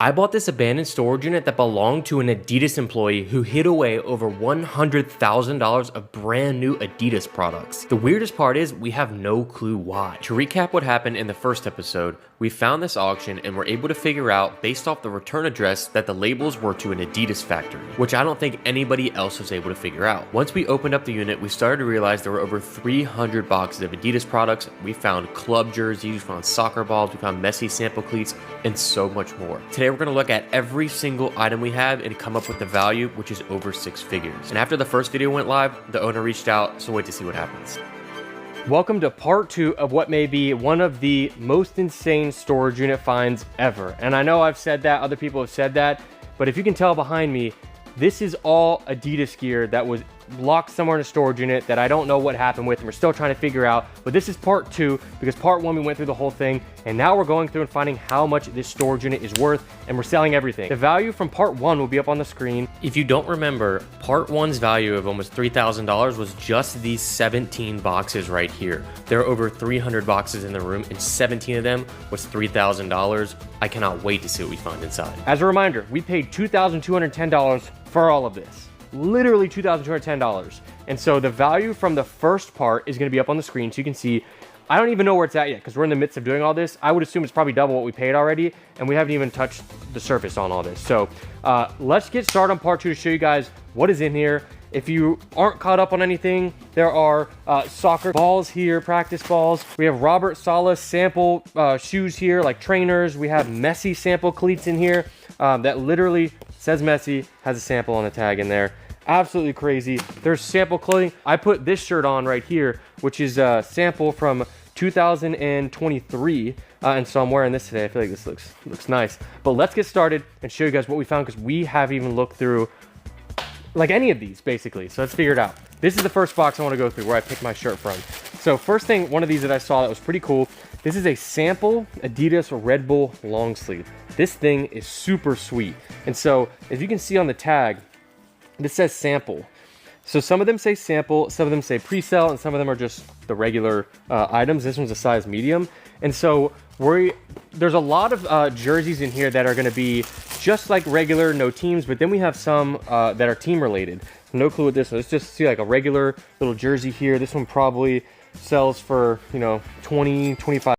I bought this abandoned storage unit that belonged to an Adidas employee who hid away over $100,000 of brand new Adidas products. The weirdest part is we have no clue why. To recap what happened in the first episode, we found this auction and were able to figure out based off the return address that the labels were to an Adidas factory, which I don't think anybody else was able to figure out. Once we opened up the unit, we started to realize there were over 300 boxes of Adidas products. We found club jerseys, we found soccer balls, we found Messi sample cleats, and so much more. Today we're going to look at every single item we have and come up with the value, which is over 6 figures. And after the first video went live, the owner reached out, so wait to see what happens. Welcome to part 2 of what may be one of the most insane storage unit finds ever. And I know I've said that, other people have said that, but if you can tell behind me, this is all Adidas gear that was locked somewhere in a storage unit that I don't know what happened with, and we're still trying to figure out. But this is part 2 because part 1 we went through the whole thing, and now we're going through and finding how much this storage unit is worth, and we're selling everything. The value from part 1 will be up on the screen. If you don't remember, part 1's value of almost $3,000 was just these 17 boxes right here. There are over 300 boxes in the room, and 17 of them was $3,000. I cannot wait to see what we find inside. As a reminder, we paid $2,210 for all of this. Literally $2,210. And so the value from the first part is going to be up on the screen so you can see. I don't even know where it's at yet because we're in the midst of doing all this. I would assume it's probably double what we paid already, and we haven't even touched the surface on all this. So let's get started on part 2 to show you guys what is in here. If you aren't caught up on anything, there are soccer balls here, practice balls. We have Robert Saleh sample shoes here, like trainers. We have Messi sample cleats in here that literally says Messi, has a sample on the tag in there. Absolutely crazy. There's sample clothing. I put this shirt on right here, which is a sample from 2023. And so I'm wearing this today. I feel like this looks nice. But let's get started and show you guys what we found because we haven't even looked through like any of these basically. So let's figure it out. This is the first box I want to go through where I picked my shirt from. So first thing, one of these that I saw that was pretty cool. This is a sample Adidas Red Bull long sleeve. This thing is super sweet. And so as you can see on the tag, this says sample. So some of them say sample, some of them say pre-sale, and some of them are just the regular items. This one's a size medium. And so there's a lot of jerseys in here that are gonna be just like regular, no teams, but then we have some that are team related. No clue what this is. Let's just see like a regular little jersey here. This one probably sells for, you know, 20, 25.